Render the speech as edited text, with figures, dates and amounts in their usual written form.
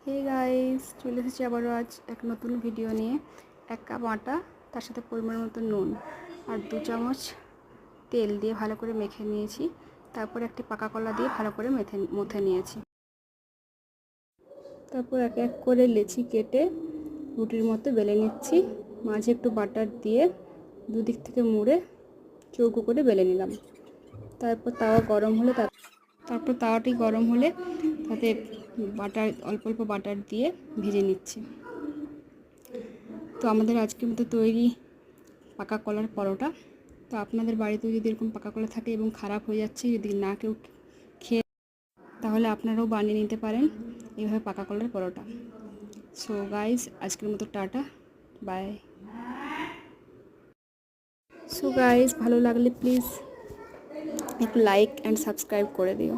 Hey guys, চলে এসেছি আবারও আজ এক নতুন ভিডিও নিয়ে। 1 কাপ আটা, তার সাথে পরিমাণ মতো নুন আর 2 চামচ তেল দিয়ে ভালো করে মেখে নিয়েছি। তারপর একটি পাকা কলা দিয়ে ভালো করে মথে নিয়েছি। তারপর এক এক করে লেচি কেটে রুটির মতো বেলে নিচ্ছি। মাঝে একটু বাটার দিয়ে দুদিক থেকে মুড়ে চৌকো করে বেলে নিলাম। তারপর তাওয়াটি গরম হলে তাতে অল্প অল্প বাটার দিয়ে ভেজে নিচ্ছি। তো আমাদের আজকের মতো তৈরি পাকা কলার পরোটা। তো আপনাদের বাড়িতেও যদি এরকম পাকা কলা থাকে এবং খারাপ হয়ে যাচ্ছে, যদি না কেউ খেয়ে, তাহলে আপনারাও বানিয়ে নিতে পারেন এইভাবে পাকা কলার পরোটা। সো গাইস, আজকের মতো টাটা, বাই। সো গাইস, ভালো লাগলে প্লিজ একটু লাইক অ্যান্ড সাবস্ক্রাইব করে দিও।